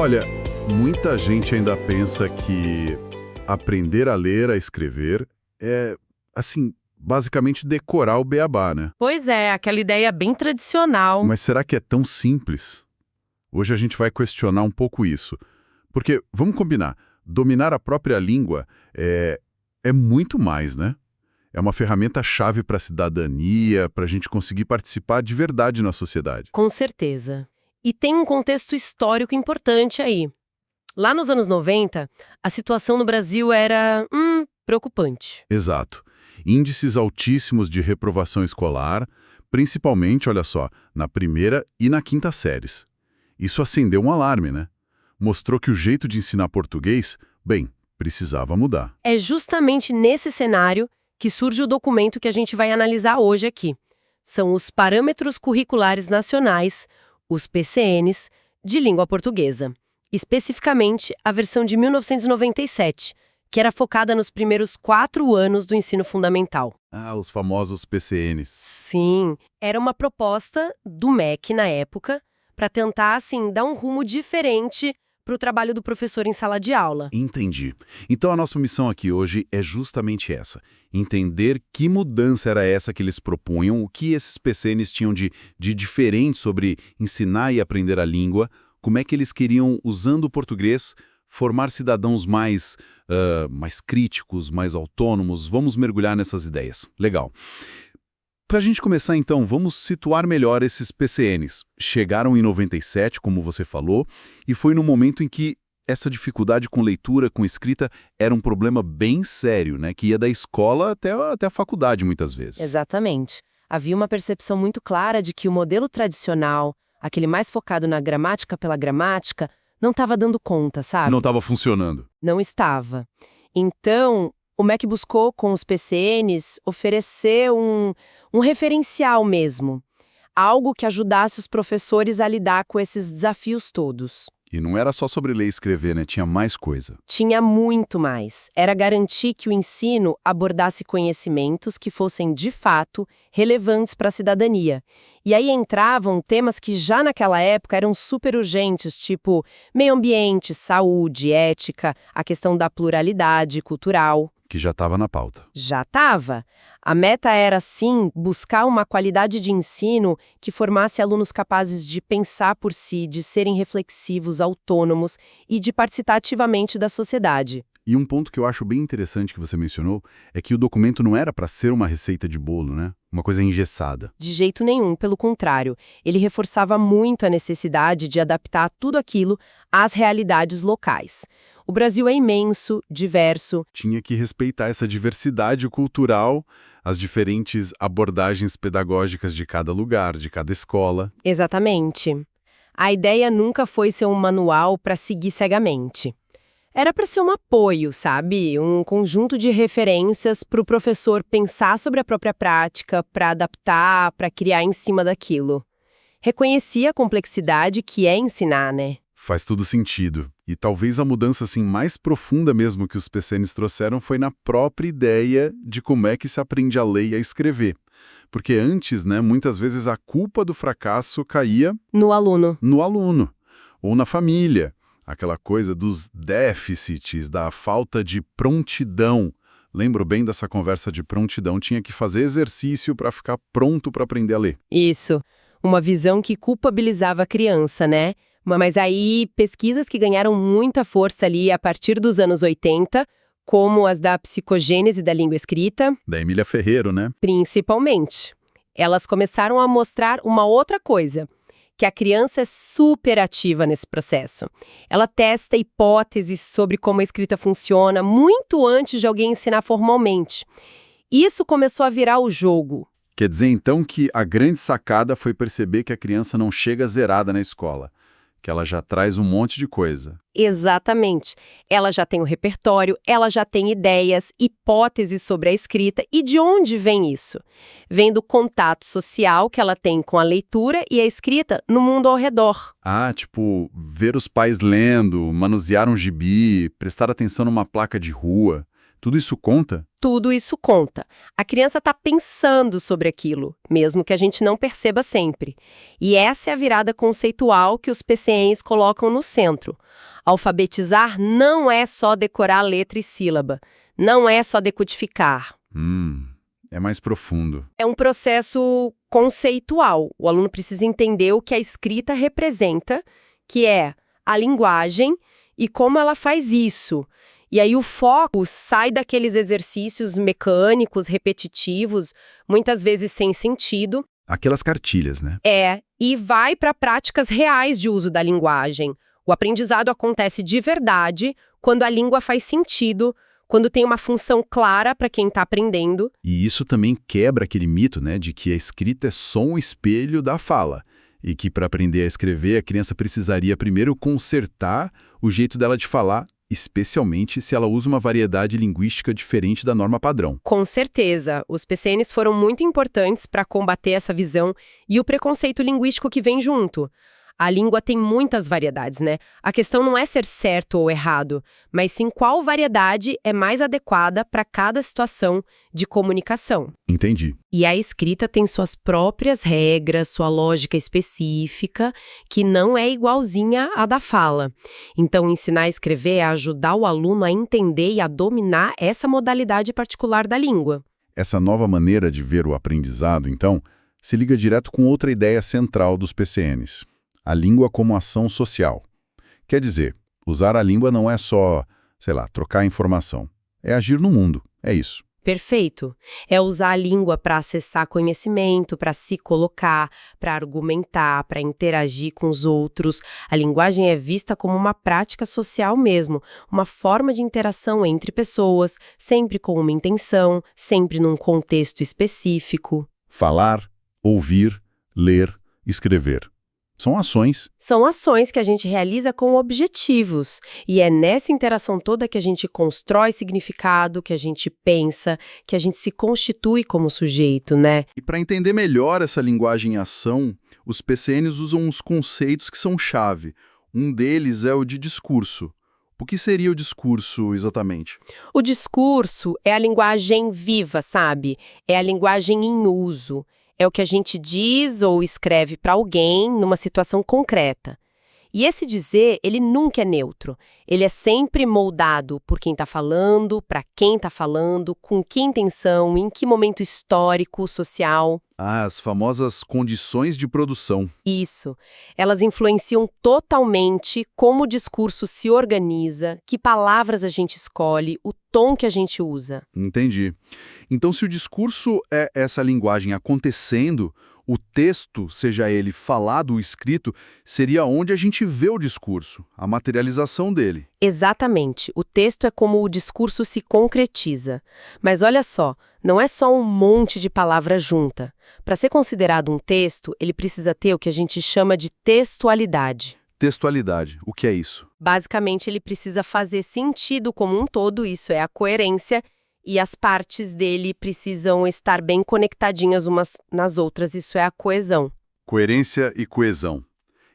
Olha, muita gente ainda pensa que aprender a ler, a escrever é, assim, basicamente decorar o beabá, né? Pois é, aquela ideia bem tradicional. Mas será que é tão simples? Hoje a gente vai questionar um pouco isso. Porque, vamos combinar, dominar a própria língua é muito mais, né? É uma ferramenta-chave para a cidadania, para a gente conseguir participar de verdade na sociedade. Com certeza. E tem um contexto histórico importante aí. Lá nos anos 90, a situação no Brasil era, preocupante. Exato. Índices altíssimos de reprovação escolar, principalmente, olha só, na primeira e na quinta séries. Isso acendeu um alarme, né? Mostrou que o jeito de ensinar português, bem, precisava mudar. É justamente nesse cenário que surge o documento que a gente vai analisar hoje aqui. São os Parâmetros Curriculares Nacionais, os PCNs, de língua portuguesa. Especificamente, a versão de 1997, que era focada nos primeiros 4 anos do ensino fundamental. Ah, os famosos PCNs. Sim, era uma proposta do MEC na época para tentar, assim, dar um rumo diferente para o trabalho do professor em sala de aula. Entendi. Então a nossa missão aqui hoje é justamente essa. Entender que mudança era essa que eles propunham, o que esses PCNs tinham de diferente sobre ensinar e aprender a língua, como é que eles queriam, usando o português, formar cidadãos mais críticos, mais autônomos. Vamos mergulhar nessas ideias. Legal. Para a gente começar, então, vamos situar melhor esses PCNs. Chegaram em 97, como você falou, e foi no momento em que essa dificuldade com leitura, com escrita, era um problema bem sério, né? Que ia da escola até a faculdade, muitas vezes. Exatamente. Havia uma percepção muito clara de que o modelo tradicional, aquele mais focado na gramática pela gramática, não estava dando conta, sabe? Não estava funcionando. Não estava. Então, o MEC buscou, com os PCNs, oferecer um referencial mesmo. Algo que ajudasse os professores a lidar com esses desafios todos. E não era só sobre ler e escrever, né? Tinha mais coisa. Tinha muito mais. Era garantir que o ensino abordasse conhecimentos que fossem, de fato, relevantes para a cidadania. E aí entravam temas que já naquela época eram super urgentes, tipo meio ambiente, saúde, ética, a questão da pluralidade cultural. Que já estava na pauta. Já estava. A meta era, sim, buscar uma qualidade de ensino que formasse alunos capazes de pensar por si, de serem reflexivos, autônomos e de participar ativamente da sociedade. E um ponto que eu acho bem interessante que você mencionou é que o documento não era para ser uma receita de bolo, né? Uma coisa engessada. De jeito nenhum, pelo contrário. Ele reforçava muito a necessidade de adaptar tudo aquilo às realidades locais. O Brasil é imenso, diverso. Tinha que respeitar essa diversidade cultural, as diferentes abordagens pedagógicas de cada lugar, de cada escola. Exatamente. A ideia nunca foi ser um manual para seguir cegamente. Era para ser um apoio, sabe? Um conjunto de referências para o professor pensar sobre a própria prática, para adaptar, para criar em cima daquilo. Reconhecia a complexidade que é ensinar, né? Faz todo sentido. E talvez a mudança assim, mais profunda mesmo que os PCNs trouxeram foi na própria ideia de como é que se aprende a ler e a escrever. Porque antes, né, muitas vezes a culpa do fracasso caía no aluno ou na família. Aquela coisa dos déficits, da falta de prontidão. Lembro bem dessa conversa de prontidão. Tinha que fazer exercício para ficar pronto para aprender a ler. Isso. Uma visão que culpabilizava a criança, né? Mas aí, pesquisas que ganharam muita força ali a partir dos anos 80, como as da psicogênese da língua escrita. Da Emília Ferreiro, né? Principalmente. Elas começaram a mostrar uma outra coisa, que a criança é super ativa nesse processo. Ela testa hipóteses sobre como a escrita funciona muito antes de alguém ensinar formalmente. Isso começou a virar o jogo. Quer dizer, então, que a grande sacada foi perceber que a criança não chega zerada na escola, que ela já traz um monte de coisa. Exatamente. Ela já tem o repertório, ela já tem ideias, hipóteses sobre a escrita. E de onde vem isso? Vem do contato social que ela tem com a leitura e a escrita no mundo ao redor. Ah, tipo, ver os pais lendo, manusear um gibi, prestar atenção numa placa de rua. Tudo isso conta? Tudo isso conta. A criança está pensando sobre aquilo, mesmo que a gente não perceba sempre. E essa é a virada conceitual que os PCNs colocam no centro. Alfabetizar não é só decorar letra e sílaba, não é só decodificar. É mais profundo. É um processo conceitual. O aluno precisa entender o que a escrita representa, que é a linguagem e como ela faz isso. E aí o foco sai daqueles exercícios mecânicos, repetitivos, muitas vezes sem sentido. Aquelas cartilhas, né? E vai para práticas reais de uso da linguagem. O aprendizado acontece de verdade quando a língua faz sentido, quando tem uma função clara para quem está aprendendo. E isso também quebra aquele mito, né, de que a escrita é só um espelho da fala. E que para aprender a escrever, a criança precisaria primeiro consertar o jeito dela de falar, especialmente se ela usa uma variedade linguística diferente da norma padrão. Com certeza, os PCNs foram muito importantes para combater essa visão e o preconceito linguístico que vem junto. A língua tem muitas variedades, né? A questão não é ser certo ou errado, mas sim qual variedade é mais adequada para cada situação de comunicação. Entendi. E a escrita tem suas próprias regras, sua lógica específica, que não é igualzinha à da fala. Então, ensinar a escrever é ajudar o aluno a entender e a dominar essa modalidade particular da língua. Essa nova maneira de ver o aprendizado, então, se liga direto com outra ideia central dos PCNs. A língua como ação social. Quer dizer, usar a língua não é só, trocar informação. É agir no mundo, é isso. Perfeito. É usar a língua para acessar conhecimento, para se colocar, para argumentar, para interagir com os outros. A linguagem é vista como uma prática social mesmo, uma forma de interação entre pessoas, sempre com uma intenção, sempre num contexto específico. Falar, ouvir, ler, escrever. São ações. São ações que a gente realiza com objetivos. E é nessa interação toda que a gente constrói significado, que a gente pensa, que a gente se constitui como sujeito, né? E para entender melhor essa linguagem em ação, os PCNs usam uns conceitos que são chave. Um deles é o de discurso. O que seria o discurso exatamente? O discurso é a linguagem viva, sabe? É a linguagem em uso. É o que a gente diz ou escreve para alguém numa situação concreta. E esse dizer, ele nunca é neutro. Ele é sempre moldado por quem está falando, para quem está falando, com que intenção, em que momento histórico, social. As famosas condições de produção. Isso. Elas influenciam totalmente como o discurso se organiza, que palavras a gente escolhe, o tom que a gente usa. Entendi. Então, se o discurso é essa linguagem acontecendo, o texto, seja ele falado ou escrito, seria onde a gente vê o discurso, a materialização dele. Exatamente. O texto é como o discurso se concretiza. Mas olha só, não é só um monte de palavra junta. Para ser considerado um texto, ele precisa ter o que a gente chama de textualidade. Textualidade, o que é isso? Basicamente, ele precisa fazer sentido como um todo, isso é a coerência, e as partes dele precisam estar bem conectadinhas umas nas outras, isso é a coesão. Coerência e coesão.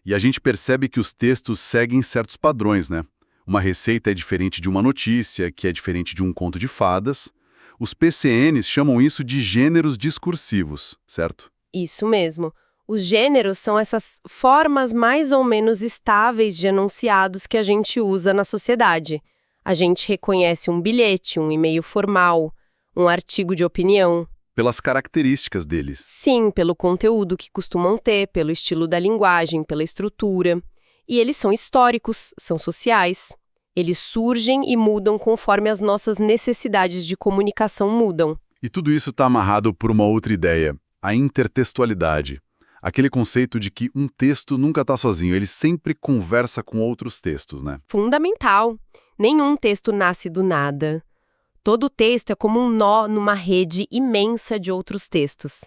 E a gente percebe que os textos seguem certos padrões, né? Uma receita é diferente de uma notícia, que é diferente de um conto de fadas. Os PCNs chamam isso de gêneros discursivos, certo? Isso mesmo. Os gêneros são essas formas mais ou menos estáveis de enunciados que a gente usa na sociedade. A gente reconhece um bilhete, um e-mail formal, um artigo de opinião. Pelas características deles. Sim, pelo conteúdo que costumam ter, pelo estilo da linguagem, pela estrutura. E eles são históricos, são sociais. Eles surgem e mudam conforme as nossas necessidades de comunicação mudam. E tudo isso está amarrado por uma outra ideia, a intertextualidade. Aquele conceito de que um texto nunca está sozinho, ele sempre conversa com outros textos, né? Fundamental. Nenhum texto nasce do nada. Todo texto é como um nó numa rede imensa de outros textos.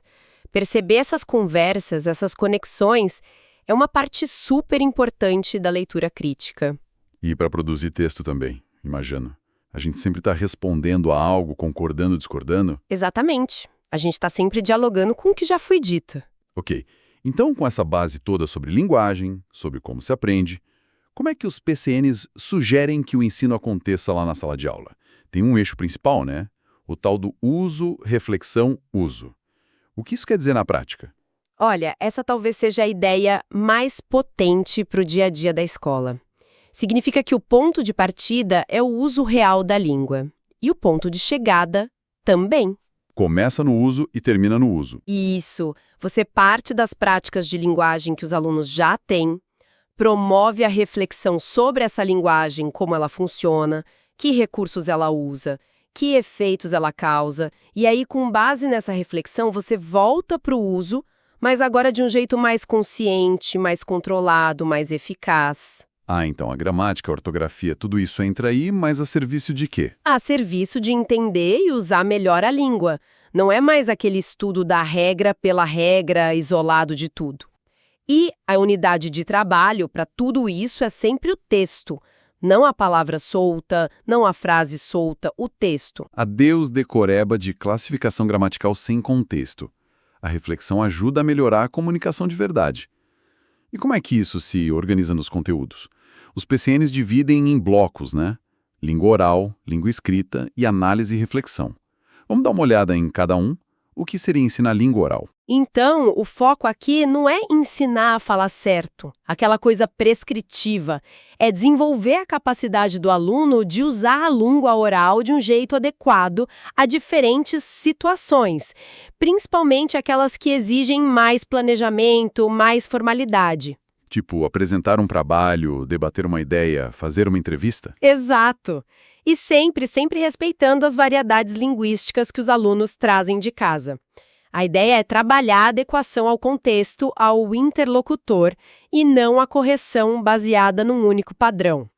Perceber essas conversas, essas conexões, é uma parte super importante da leitura crítica. E para produzir texto também, imagino. A gente sempre está respondendo a algo, concordando, discordando? Exatamente. A gente está sempre dialogando com o que já foi dito. Ok. Então, com essa base toda sobre linguagem, sobre como se aprende, como é que os PCNs sugerem que o ensino aconteça lá na sala de aula? tem um eixo principal, né? O tal do uso, reflexão, uso. O que isso quer dizer na prática? Olha, essa talvez seja a ideia mais potente para o dia a dia da escola. Significa que o ponto de partida é o uso real da língua. E o ponto de chegada também. Começa no uso e termina no uso. Isso. Você parte das práticas de linguagem que os alunos já têm, promove a reflexão sobre essa linguagem, como ela funciona, que recursos ela usa, que efeitos ela causa, e aí, com base nessa reflexão, você volta para o uso, mas agora de um jeito mais consciente, mais controlado, mais eficaz. Ah, então a gramática, a ortografia, tudo isso entra aí, mas a serviço de quê? A serviço de entender e usar melhor a língua. Não é mais aquele estudo da regra pela regra, isolado de tudo. E a unidade de trabalho para tudo isso é sempre o texto. Não a palavra solta, não a frase solta, o texto. A Deus decoreba de classificação gramatical sem contexto. A reflexão ajuda a melhorar a comunicação de verdade. E como é que isso se organiza nos conteúdos? Os PCNs dividem em blocos, né? Língua oral, língua escrita e análise e reflexão. Vamos dar uma olhada em cada um? O que seria ensinar língua oral? Então, o foco aqui não é ensinar a falar certo, aquela coisa prescritiva. É desenvolver a capacidade do aluno de usar a língua oral de um jeito adequado a diferentes situações, principalmente aquelas que exigem mais planejamento, mais formalidade. Tipo, apresentar um trabalho, debater uma ideia, fazer uma entrevista? Exato. E sempre respeitando as variedades linguísticas que os alunos trazem de casa. A ideia é trabalhar a adequação ao contexto, ao interlocutor, e não a correção baseada num único padrão.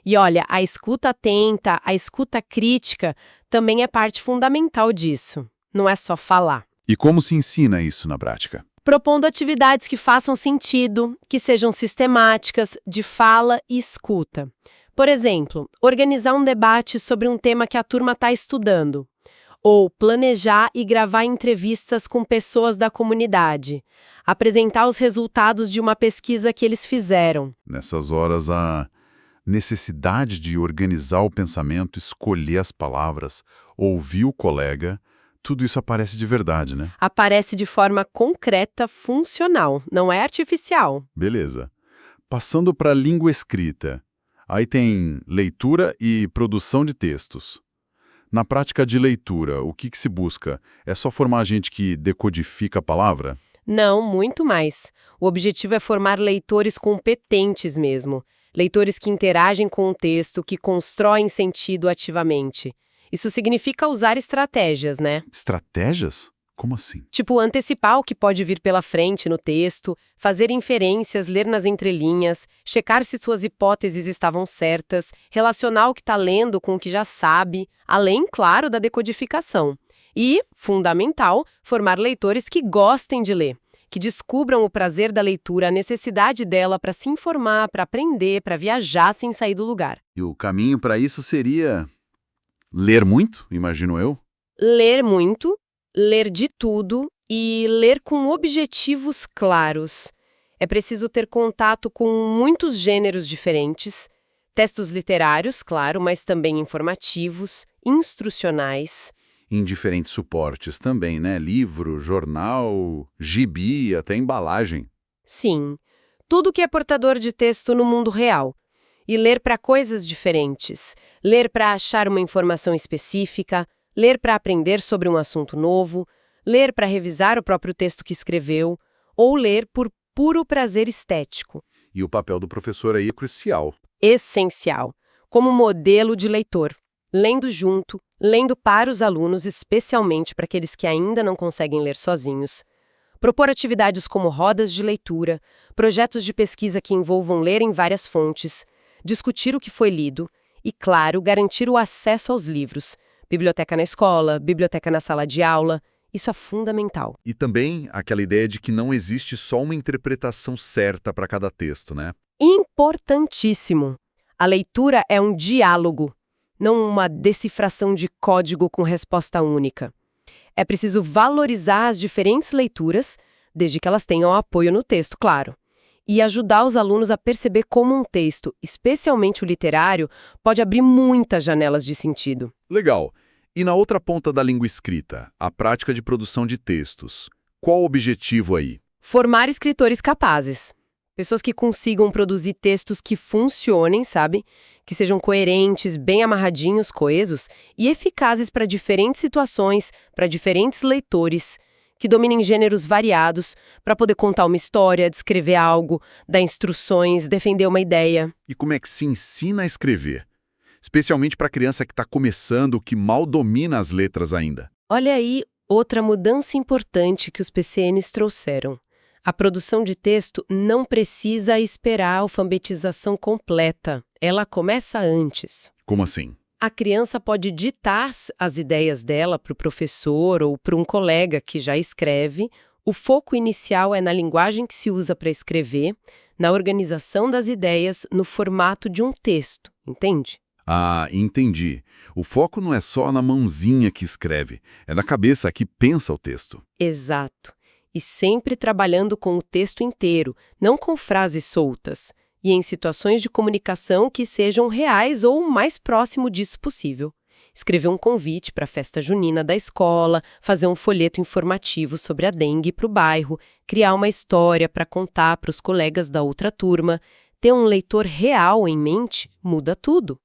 E olha, a escuta atenta, a escuta crítica, também é parte fundamental disso. Não é só falar. E como se ensina isso na prática? Propondo atividades que façam sentido, que sejam sistemáticas, de fala e escuta. Por exemplo, organizar um debate sobre um tema que a turma está estudando. Ou planejar e gravar entrevistas com pessoas da comunidade. Apresentar os resultados de uma pesquisa que eles fizeram. Nessas horas, a necessidade de organizar o pensamento, escolher as palavras, ouvir o colega, tudo isso aparece de verdade, né? Aparece de forma concreta, funcional, não é artificial. Beleza. Passando para a língua escrita. Aí tem leitura e produção de textos. Na prática de leitura, o que se busca? É só formar gente que decodifica a palavra? Não, muito mais. O objetivo é formar leitores competentes mesmo. Leitores que interagem com o texto, que constroem sentido ativamente. Isso significa usar estratégias, né? Estratégias? Como assim? Tipo, antecipar o que pode vir pela frente no texto, fazer inferências, ler nas entrelinhas, checar se suas hipóteses estavam certas, relacionar o que está lendo com o que já sabe, além, claro, da decodificação. E, fundamental, formar leitores que gostem de ler, que descubram o prazer da leitura, a necessidade dela para se informar, para aprender, para viajar sem sair do lugar. E o caminho para isso seria ler muito, imagino eu? Ler muito, ler de tudo e ler com objetivos claros. É preciso ter contato com muitos gêneros diferentes, textos literários, claro, mas também informativos, instrucionais. Em diferentes suportes também, né? Livro, jornal, gibi, até embalagem. Sim, tudo que é portador de texto no mundo real. E ler para coisas diferentes, ler para achar uma informação específica, ler para aprender sobre um assunto novo, ler para revisar o próprio texto que escreveu, ou ler por puro prazer estético. E o papel do professor aí é crucial. Essencial, como modelo de leitor, lendo junto, lendo para os alunos, especialmente para aqueles que ainda não conseguem ler sozinhos. Propor atividades como rodas de leitura, projetos de pesquisa que envolvam ler em várias fontes, discutir o que foi lido e, claro, garantir o acesso aos livros. Biblioteca na escola, biblioteca na sala de aula, isso é fundamental. E também aquela ideia de que não existe só uma interpretação certa para cada texto, né? Importantíssimo. A leitura é um diálogo, não uma decifração de código com resposta única. É preciso valorizar as diferentes leituras, desde que elas tenham apoio no texto, claro. E ajudar os alunos a perceber como um texto, especialmente o literário, pode abrir muitas janelas de sentido. Legal. E na outra ponta da língua escrita, a prática de produção de textos. Qual o objetivo aí? Formar escritores capazes. Pessoas que consigam produzir textos que funcionem, sabe? Que sejam coerentes, bem amarradinhos, coesos e eficazes para diferentes situações, para diferentes leitores, que dominem gêneros variados, para poder contar uma história, descrever algo, dar instruções, defender uma ideia. E como é que se ensina a escrever? Especialmente para a criança que está começando, que mal domina as letras ainda. Olha aí outra mudança importante que os PCNs trouxeram. A produção de texto não precisa esperar a alfabetização completa. Ela começa antes. Como assim? A criança pode ditar as ideias dela para o professor ou para um colega que já escreve. O foco inicial é na linguagem que se usa para escrever, na organização das ideias, no formato de um texto, entende? Ah, entendi. O foco não é só na mãozinha que escreve, é na cabeça que pensa o texto. Exato. E sempre trabalhando com o texto inteiro, não com frases soltas. E em situações de comunicação que sejam reais ou o mais próximo disso possível. Escrever um convite para a festa junina da escola, fazer um folheto informativo sobre a dengue para o bairro, criar uma história para contar para os colegas da outra turma. Ter um leitor real em mente muda tudo.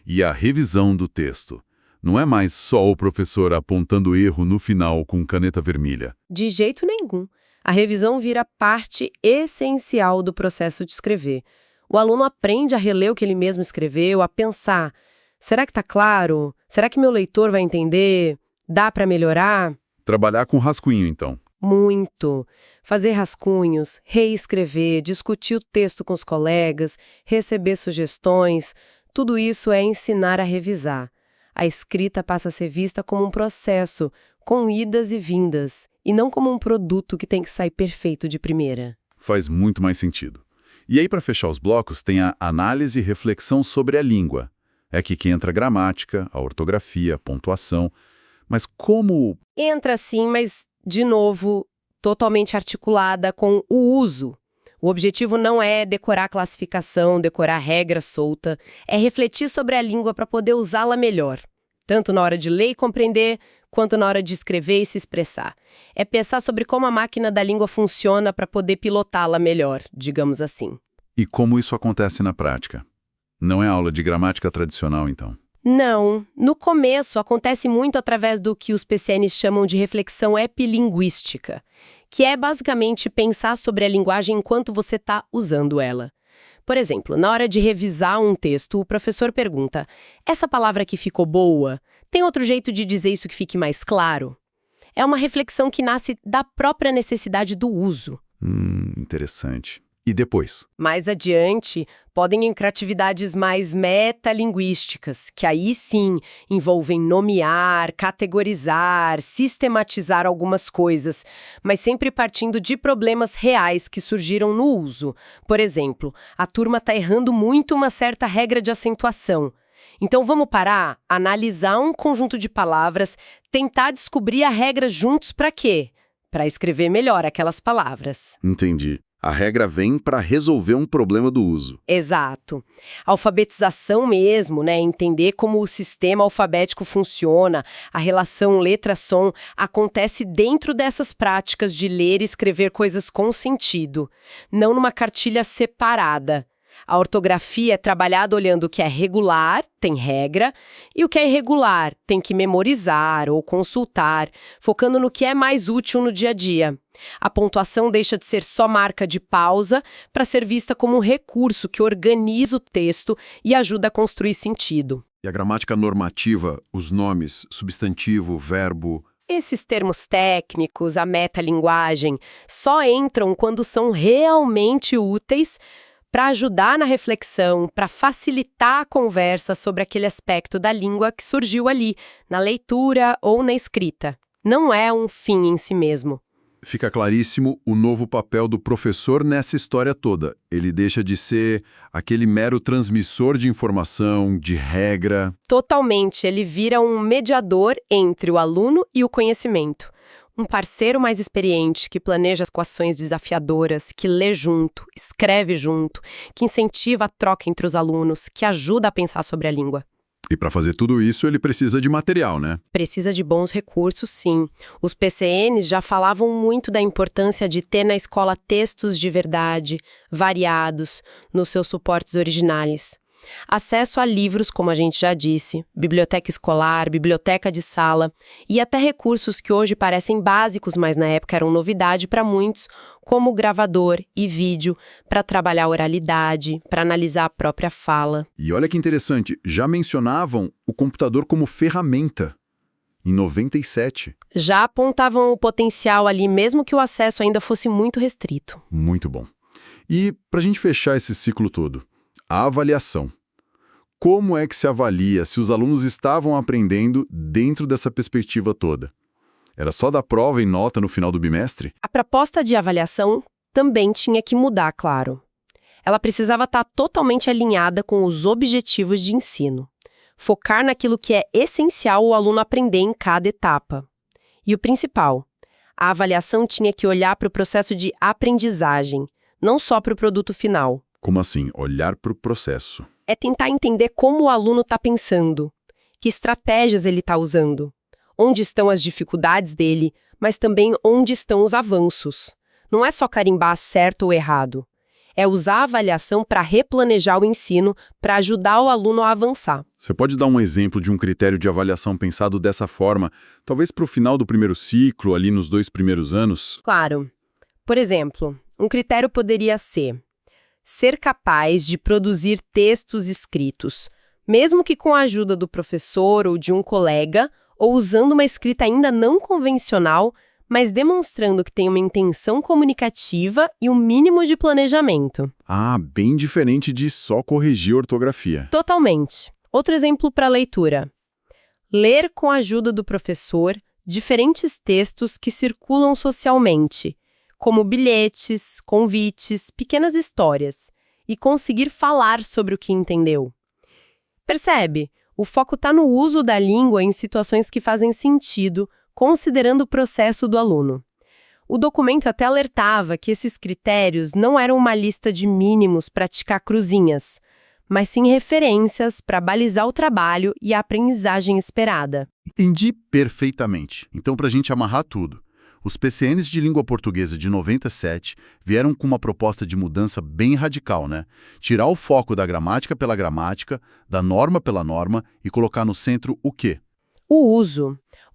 E a revisão do texto? Não é mais só o professor apontando erro no final com caneta vermelha. De jeito nenhum. A revisão vira parte essencial do processo de escrever. O aluno aprende a reler o que ele mesmo escreveu, a pensar: será que está claro? Será que meu leitor vai entender? Dá para melhorar? Trabalhar com rascunho, então. Muito. Fazer rascunhos, reescrever, discutir o texto com os colegas, receber sugestões, tudo isso é ensinar a revisar. A escrita passa a ser vista como um processo, com idas e vindas, e não como um produto que tem que sair perfeito de primeira. Faz muito mais sentido. E aí, para fechar os blocos, tem a análise e reflexão sobre a língua. É aqui que entra a gramática, a ortografia, a pontuação. Mas como... Entra sim, mas, de novo, totalmente articulada com o uso. O objetivo não é decorar a classificação, decorar a regra solta, é refletir sobre a língua para poder usá-la melhor, tanto na hora de ler e compreender, quanto na hora de escrever e se expressar. É pensar sobre como a máquina da língua funciona para poder pilotá-la melhor, digamos assim. E como isso acontece na prática? Não é aula de gramática tradicional, então? Não. No começo, acontece muito através do que os PCNs chamam de reflexão epilinguística, que é basicamente pensar sobre a linguagem enquanto você está usando ela. Por exemplo, na hora de revisar um texto, o professor pergunta: essa palavra aqui ficou boa? Tem outro jeito de dizer isso que fique mais claro? É uma reflexão que nasce da própria necessidade do uso. Interessante. E depois? Mais adiante, podem entrar atividades mais metalinguísticas, que aí sim envolvem nomear, categorizar, sistematizar algumas coisas, mas sempre partindo de problemas reais que surgiram no uso. Por exemplo, a turma está errando muito uma certa regra de acentuação. Então vamos parar, analisar um conjunto de palavras, tentar descobrir a regra juntos para quê? Para escrever melhor aquelas palavras. Entendi. A regra vem para resolver um problema do uso. Exato. Alfabetização mesmo, né? Entender como o sistema alfabético funciona, a relação letra-som, acontece dentro dessas práticas de ler e escrever coisas com sentido, não numa cartilha separada. A ortografia é trabalhada olhando o que é regular, tem regra, e o que é irregular, tem que memorizar ou consultar, focando no que é mais útil no dia a dia. A pontuação deixa de ser só marca de pausa para ser vista como um recurso que organiza o texto e ajuda a construir sentido. E a gramática normativa, os nomes, substantivo, verbo... Esses termos técnicos, a metalinguagem, só entram quando são realmente úteis para ajudar na reflexão, para facilitar a conversa sobre aquele aspecto da língua que surgiu ali, na leitura ou na escrita. Não é um fim em si mesmo. Fica claríssimo o novo papel do professor nessa história toda. Ele deixa de ser aquele mero transmissor de informação, de regra. Totalmente, ele vira um mediador entre o aluno e o conhecimento. Um parceiro mais experiente que planeja as equações desafiadoras, que lê junto, escreve junto, que incentiva a troca entre os alunos, que ajuda a pensar sobre a língua. E para fazer tudo isso, ele precisa de material, né? Precisa de bons recursos, sim. Os PCNs já falavam muito da importância de ter na escola textos de verdade, variados, nos seus suportes originais. Acesso a livros, como a gente já disse, biblioteca escolar, biblioteca de sala e até recursos que hoje parecem básicos, mas na época eram novidade para muitos, como gravador e vídeo, para trabalhar a oralidade, para analisar a própria fala. E olha que interessante, já mencionavam o computador como ferramenta, em 97. Já apontavam o potencial ali, mesmo que o acesso ainda fosse muito restrito. Muito bom. E para a gente fechar esse ciclo todo, a avaliação. Como é que se avalia se os alunos estavam aprendendo dentro dessa perspectiva toda? Era só dar prova e nota no final do bimestre? A proposta de avaliação também tinha que mudar, claro. Ela precisava estar totalmente alinhada com os objetivos de ensino. Focar naquilo que é essencial o aluno aprender em cada etapa. E o principal, a avaliação tinha que olhar para o processo de aprendizagem, não só para o produto final. Como assim? Olhar para o processo. É tentar entender como o aluno está pensando, que estratégias ele está usando, onde estão as dificuldades dele, mas também onde estão os avanços. Não é só carimbar certo ou errado. É usar a avaliação para replanejar o ensino, para ajudar o aluno a avançar. Você pode dar um exemplo de um critério de avaliação pensado dessa forma, talvez para o final do primeiro ciclo, ali nos 2 primeiros anos? Claro. Por exemplo, um critério poderia ser capaz de produzir textos escritos, mesmo que com a ajuda do professor ou de um colega, ou usando uma escrita ainda não convencional, mas demonstrando que tem uma intenção comunicativa e um mínimo de planejamento. Ah, bem diferente de só corrigir a ortografia. Totalmente. Outro exemplo para leitura. Ler com a ajuda do professor diferentes textos que circulam socialmente, como bilhetes, convites, pequenas histórias, e conseguir falar sobre o que entendeu. Percebe? O foco está no uso da língua em situações que fazem sentido, considerando o processo do aluno. O documento até alertava que esses critérios não eram uma lista de mínimos para ticar cruzinhas, mas sim referências para balizar o trabalho e a aprendizagem esperada. Entendi perfeitamente. Então, para a gente amarrar tudo, os PCNs de língua portuguesa de 97 vieram com uma proposta de mudança bem radical, né? Tirar o foco da gramática pela gramática, da norma pela norma e colocar no centro o quê? O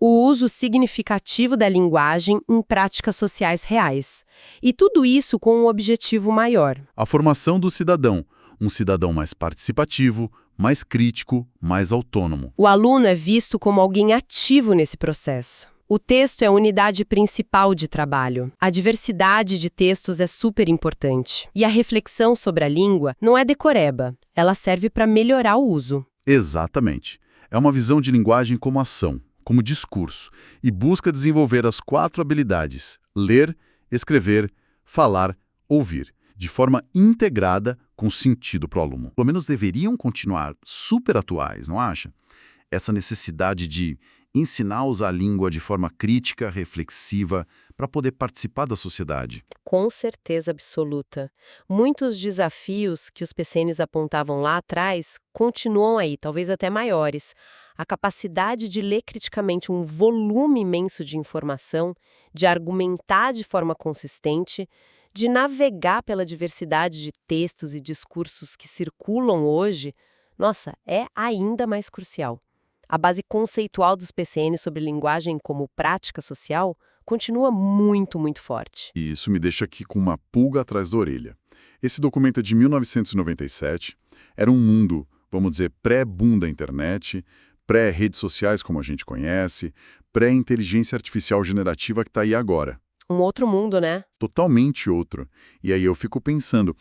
uso significativo da linguagem em práticas sociais reais. E tudo isso com um objetivo maior. A formação do cidadão, um cidadão mais participativo, mais crítico, mais autônomo. O aluno é visto como alguém ativo nesse processo. O texto é a unidade principal de trabalho. A diversidade de textos é super importante. E a reflexão sobre a língua não é decoreba, ela serve para melhorar o uso. Exatamente. É uma visão de linguagem como ação, como discurso, e busca desenvolver as 4 habilidades: ler, escrever, falar, ouvir, de forma integrada com sentido para o aluno. Pelo menos deveriam continuar super atuais, não acha? Essa necessidade de ensinar a usar a língua de forma crítica, reflexiva, para poder participar da sociedade. Com certeza absoluta. Muitos desafios que os PCNs apontavam lá atrás continuam aí, talvez até maiores. A capacidade de ler criticamente um volume imenso de informação, de argumentar de forma consistente, de navegar pela diversidade de textos e discursos que circulam hoje, nossa, é ainda mais crucial. A base conceitual dos PCN sobre linguagem como prática social continua muito, muito forte. E isso me deixa aqui com uma pulga atrás da orelha. Esse documento é de 1997, era um mundo, vamos dizer, pré-boom da internet, pré-redes sociais como a gente conhece, pré-inteligência artificial generativa que está aí agora. Um outro mundo, né? Totalmente outro. E aí eu fico pensando,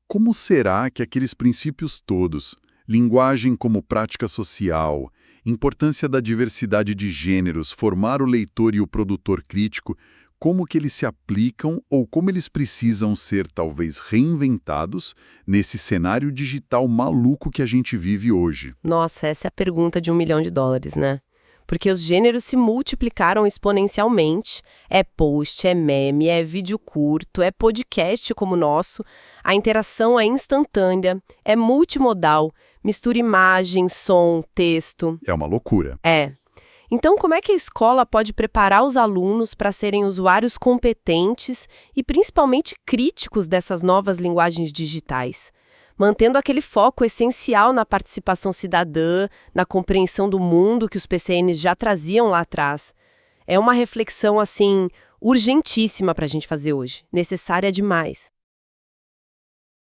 como será que aqueles princípios todos, linguagem como prática social, importância da diversidade de gêneros, formar o leitor e o produtor crítico, como que eles se aplicam ou como eles precisam ser, talvez, reinventados nesse cenário digital maluco que a gente vive hoje? Nossa, essa é a pergunta de $1 milhão, né? porque os gêneros se multiplicaram exponencialmente. É post, é meme, é vídeo curto, é podcast como o nosso. A interação é instantânea, é multimodal, mistura imagem, som, texto. É uma loucura. É. Então, como é que a escola pode preparar os alunos para serem usuários competentes e principalmente críticos dessas novas linguagens digitais? Mantendo aquele foco essencial na participação cidadã, na compreensão do mundo que os PCNs já traziam lá atrás. É uma reflexão, assim, urgentíssima para a gente fazer hoje, necessária demais.